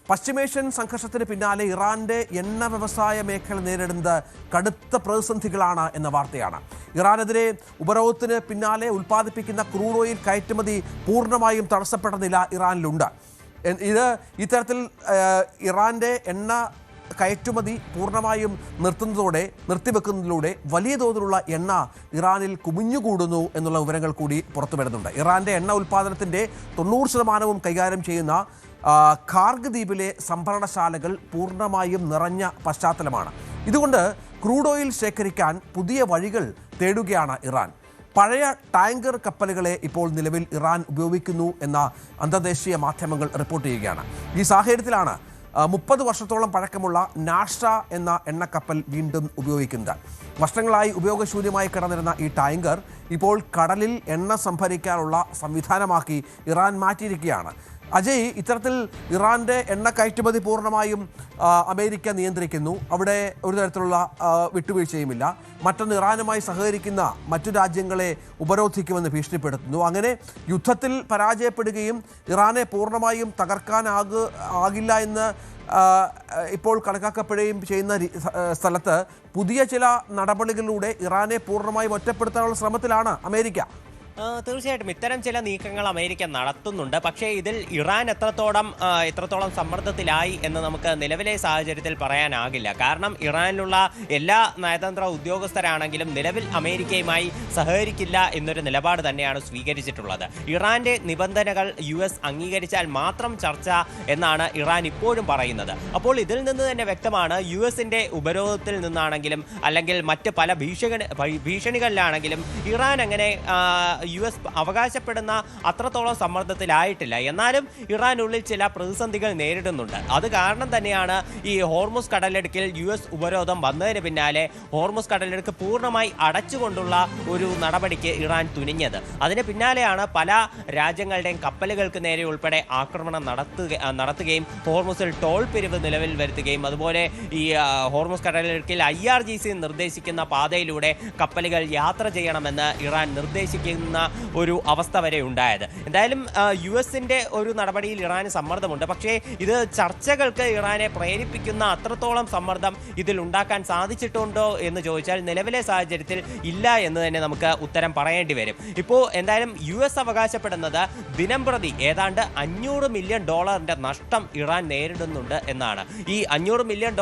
പശ്ചിമേഷ്യൻ സംഘർഷത്തിന് പിന്നാലെ ഇറാന്റെ എണ്ണ വ്യവസായ മേഖല നേരിടുന്നത് കടുത്ത പ്രതിസന്ധികളാണ് എന്ന വാർത്തയാണ്. ഇറാനെതിരെ ഉപരോധത്തിന് പിന്നാലെ ഉൽപ്പാദിപ്പിക്കുന്ന ക്രൂഡ് ഓയിൽ കയറ്റുമതി പൂർണ്ണമായും തടസ്സപ്പെട്ട നില ഇറാനിലുണ്ട്. ഇത്തരത്തിൽ ഇറാന്റെ എണ്ണ കയറ്റുമതി പൂർണ്ണമായും നിർത്തിവെക്കുന്നതിലൂടെ വലിയ തോതിലുള്ള എണ്ണ ഇറാനിൽ കുമിഞ്ഞുകൂടുന്നു എന്നുള്ള വിവരങ്ങൾ കൂടി പുറത്തു വരുന്നുണ്ട്. ഇറാന്റെ എണ്ണ ഉൽപ്പാദനത്തിൻ്റെ 90% കൈകാര്യം ചെയ്യുന്ന ഖാർഗ് ദ്വീപിലെ സംഭരണശാലകൾ പൂർണ്ണമായും നിറഞ്ഞ പശ്ചാത്തലമാണ്. ഇതുകൊണ്ട് ക്രൂഡ് ഓയിൽ ശേഖരിക്കാൻ പുതിയ വഴികൾ തേടുകയാണ് ഇറാൻ. പഴയ ടാങ്കർ കപ്പലുകളെ ഇപ്പോൾ നിലവിൽ ഇറാൻ ഉപയോഗിക്കുന്നു എന്ന അന്തർദേശീയ മാധ്യമങ്ങൾ റിപ്പോർട്ട് ചെയ്യുകയാണ്. ഈ സാഹചര്യത്തിലാണ് 30 വർഷത്തോളം പഴക്കമുള്ള നാഷ എന്ന എണ്ണക്കപ്പൽ വീണ്ടും ഉപയോഗിക്കുന്നത്. വർഷങ്ങളായി ഉപയോഗശൂന്യമായി കിടന്നിരുന്ന ഈ ടാങ്കർ ഇപ്പോൾ കടലിൽ എണ്ണ സംഭരിക്കാനുള്ള സംവിധാനമാക്കി ഇറാൻ മാറ്റിയിരിക്കുകയാണ്. അജയ്, ഇത്തരത്തിൽ ഇറാന്റെ എണ്ണ കയറ്റുമതി പൂർണ്ണമായും അമേരിക്ക നിയന്ത്രിക്കുന്നു. അവിടെ ഒരു തരത്തിലുള്ള വിട്ടുവീഴ്ചയുമില്ല. മറ്റൊന്ന്, ഇറാനുമായി സഹകരിക്കുന്ന മറ്റു രാജ്യങ്ങളെ ഉപരോധിക്കുമെന്ന് ഭീഷണിപ്പെടുത്തുന്നു. അങ്ങനെ യുദ്ധത്തിൽ പരാജയപ്പെടുകയും ഇറാനെ പൂർണ്ണമായും തകർക്കാനാകില്ല എന്ന് ഇപ്പോൾ കണക്കാക്കപ്പെടുകയും ചെയ്യുന്ന സ്ഥലത്ത് പുതിയ ചില നടപടികളിലൂടെ ഇറാനെ പൂർണ്ണമായും ഒറ്റപ്പെടുത്താനുള്ള ശ്രമത്തിലാണ് അമേരിക്ക. തീർച്ചയായിട്ടും ഇത്തരം ചില നീക്കങ്ങൾ അമേരിക്ക നടത്തുന്നുണ്ട്. പക്ഷേ ഇതിൽ ഇറാൻ എത്രത്തോളം സമ്മർദ്ദത്തിലായി എന്ന് നമുക്ക് നിലവിലെ സാഹചര്യത്തിൽ പറയാനാകില്ല. കാരണം ഇറാനിലുള്ള എല്ലാ നയതന്ത്ര ഉദ്യോഗസ്ഥരാണെങ്കിലും നിലവിൽ അമേരിക്കയുമായി സഹകരിക്കില്ല എന്നൊരു നിലപാട് തന്നെയാണ് സ്വീകരിച്ചിട്ടുള്ളത്. ഇറാന്റെ നിബന്ധനകൾ US അംഗീകരിച്ചാൽ മാത്രം ചർച്ച എന്നാണ് ഇറാൻ ഇപ്പോഴും പറയുന്നത്. അപ്പോൾ ഇതിൽ നിന്ന് തന്നെ വ്യക്തമാണ് US-ന്റെ ഉപരോധത്തിൽ നിന്നാണെങ്കിലും അല്ലെങ്കിൽ മറ്റ് പല ഭീഷണികളിലാണെങ്കിലും ഇറാൻ അങ്ങനെ US അവകാശപ്പെടുന്ന അത്രത്തോളം സമ്മർദ്ദത്തിലായിട്ടില്ല. എന്നാലും ഇറാനുള്ളിൽ ചില പ്രതിസന്ധികൾ നേരിടുന്നുണ്ട്. അത് കാരണം തന്നെയാണ് ഈ ഹോർമുസ് കടലിടുക്കിൽ US ഉപരോധം വന്നതിന് പിന്നാലെ ഹോർമുസ് കടലിടുക്ക് പൂർണ്ണമായി അടച്ചുകൊണ്ടുള്ള ഒരു നടപടിക്ക് ഇറാൻ തുനിഞ്ഞത്. അതിന് പിന്നാലെയാണ് പല രാജ്യങ്ങളുടെയും കപ്പലുകൾക്ക് നേരെ ഉൾപ്പെടെ ആക്രമണം നടത്തുകയും ഹോർമുസിൽ ടോൾ പിരിവ് നിലവിൽ വരുത്തുകയും അതുപോലെ ഈ ഹോർമുസ് കടലിടുക്കിൽ IRGC നിർദ്ദേശിക്കുന്ന പാതയിലൂടെ കപ്പലുകൾ യാത്ര ചെയ്യണമെന്ന് ഇറാൻ നിർദ്ദേശിക്കുന്ന ഒരു അവസ്ഥ വരെ ഉണ്ടായത്. എന്തായാലും US-ന്റെ ഒരു നടപടിയിൽ ഇറാന് സമ്മർദ്ദമുണ്ട്. പക്ഷേ ഇത് ചർച്ചകൾക്ക് ഇറാനെ പ്രേരിപ്പിക്കുന്ന അത്രത്തോളം സമ്മർദ്ദം ഇതിൽ ഉണ്ടാക്കാൻ സാധിച്ചിട്ടുണ്ടോ എന്ന് ചോദിച്ചാൽ നിലവിലെ സാഹചര്യത്തിൽ ഇല്ല എന്ന് തന്നെ നമുക്ക് ഉത്തരം പറയേണ്ടി വരും. ഇപ്പോൾ എന്തായാലും US അവകാശപ്പെടുന്നത് ദിനംപ്രതി ഏതാണ്ട് $500 മില്യൺ നഷ്ടം ഇറാൻ നേരിടുന്നുണ്ട് എന്നാണ്. ഈ $500 മില്യൺ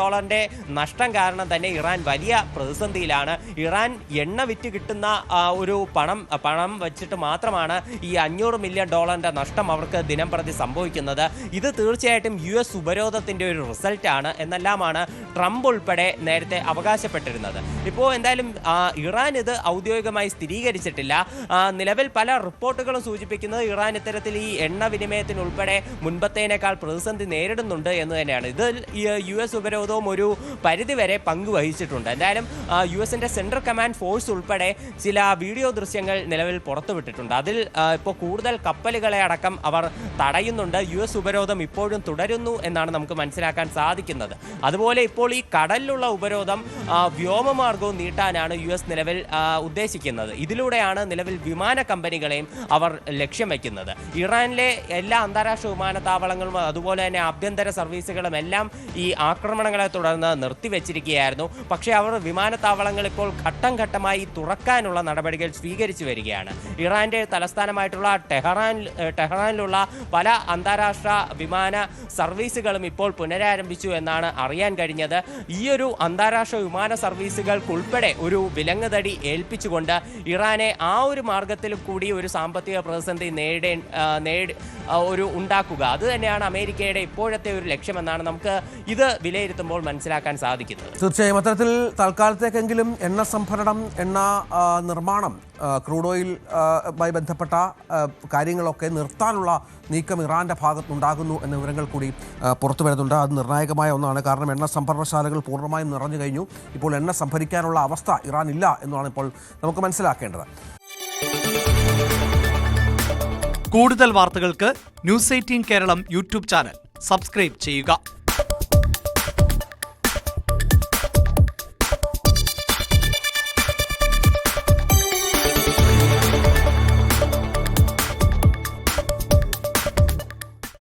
നഷ്ടം കാരണം തന്നെ ഇറാൻ വലിയ പ്രതിസന്ധിയിലാണ്. ഇറാൻ എണ്ണ വിറ്റ് കിട്ടുന്ന ഒരു പണം വെച്ചിട്ട് മാത്രമാണ് ഈ $500 മില്യൺ നഷ്ടം അവർക്ക് ദിനം പ്രതി സംഭവിക്കുന്നത്. ഇത് തീർച്ചയായിട്ടും US ഉപരോധത്തിന്റെ ഒരു റിസൾട്ടാണ് എന്നെല്ലാമാണ് ട്രംപ് ഉൾപ്പെടെ നേരത്തെ അവകാശപ്പെട്ടിരുന്നത്. ഇപ്പോൾ എന്തായാലും ഇറാൻ ഇത് ഔദ്യോഗികമായി സ്ഥിരീകരിച്ചിട്ടില്ല. നിലവിൽ പല റിപ്പോർട്ടുകളും സൂചിപ്പിക്കുന്നത് ഇറാൻ ഇത്തരത്തിൽ ഈ എണ്ണ വിനിമയത്തിനുൾപ്പെടെ മുൻപത്തേനേക്കാൾ പ്രതിസന്ധി നേരിടുന്നുണ്ട് എന്ന് തന്നെയാണ്. ഇതിൽ US ഉപരോധവും ഒരു പരിധിവരെ പങ്കുവഹിച്ചിട്ടുണ്ട്. എന്തായാലും US-ന്റെ സെൻട്രൽ കമാൻഡ് ഫോഴ്സ് ഉൾപ്പെടെ ചില വീഡിയോ ദൃശ്യങ്ങൾ നിലവിൽ പുറത്തുവിട്ടിട്ടുണ്ട്. അതിൽ ഇപ്പോൾ കൂടുതൽ കപ്പലുകളെ അടക്കം അവർ തടയുന്നുണ്ട്. US ഉപരോധം ഇപ്പോഴും തുടരുന്നു എന്നാണ് നമുക്ക് മനസ്സിലാക്കാൻ സാധിക്കുന്നത്. അതുപോലെ ഇപ്പോൾ ഈ കടലിലുള്ള ഉപരോധം വ്യോമമാർഗവും നീട്ടാനാണ് US നിലവിൽ ഉദ്ദേശിക്കുന്നത്. ഇതിലൂടെയാണ് നിലവിൽ വിമാന കമ്പനികളെയും അവർ ലക്ഷ്യം വയ്ക്കുന്നത്. ഇറാനിലെ എല്ലാ അന്താരാഷ്ട്ര വിമാനത്താവളങ്ങളും അതുപോലെ തന്നെ ആഭ്യന്തര സർവീസുകളും എല്ലാം ഈ ആക്രമണങ്ങളെ തുടർന്ന് നിർത്തിവെച്ചിരിക്കുകയായിരുന്നു. പക്ഷേ അവർ വിമാനത്താവളങ്ങൾ ഇപ്പോൾ ഘട്ടം ഘട്ടമായി തുറക്കാനുള്ള നടപടികൾ സ്വീകരിച്ചു വരികയാണ്. ഇറാന്റെ തലസ്ഥാനമായിട്ടുള്ള ടെഹ്റാനിലുള്ള പല അന്താരാഷ്ട്ര വിമാന സർവീസുകളും ഇപ്പോൾ പുനരാരംഭിച്ചു എന്നാണ് അറിയാൻ കഴിഞ്ഞത്. ഈ ഒരു അന്താരാഷ്ട്ര വിമാന സർവീസുകൾക്കുൾപ്പെടെ ഒരു വിലങ്ങുതടി ഏൽപ്പിച്ചുകൊണ്ട് ഇറാനെ ആ ഒരു മാർഗത്തിൽ കൂടി ഒരു സാമ്പത്തിക പ്രതിസന്ധി ഉണ്ടാക്കുക, അത് തന്നെയാണ് അമേരിക്കയുടെ ഇപ്പോഴത്തെ ഒരു ലക്ഷ്യമെന്നാണ് നമുക്ക് ഇത് വിലയിരുത്തുമ്പോൾ മനസ്സിലാക്കാൻ സാധിക്കുന്നത്. തീർച്ചയായും അത്തരത്തിൽ തൽക്കാലത്തേക്കെങ്കിലും എണ്ണ സംഭരണം, എണ്ണ നിർമ്മാണം, ക്രൂഡ് ഓയിലുമായി ബന്ധപ്പെട്ട കാര്യങ്ങളൊക്കെ നിർത്താനുള്ള നീക്കം ഇറാന്റെ ഭാഗത്തുണ്ടാകുന്നു എന്ന വിവരങ്ങൾ കൂടി പുറത്തു വരുന്നുണ്ട്. അത് നിർണായകമായ ഒന്നാണ്. കാരണം എണ്ണ സംഭരണശാലകൾ പൂർണ്ണമായും നിറഞ്ഞു കഴിഞ്ഞു. ഇപ്പോൾ എണ്ണ സംഭരിക്കാനുള്ള അവസ്ഥ ഇറാൻ ഇല്ല എന്നാണ് ഇപ്പോൾ നമുക്ക് മനസ്സിലാക്കേണ്ടത്. കൂടുതൽ വാർത്തകൾക്ക് News 18 Keralam YouTube channel subscribe ചെയ്യുക.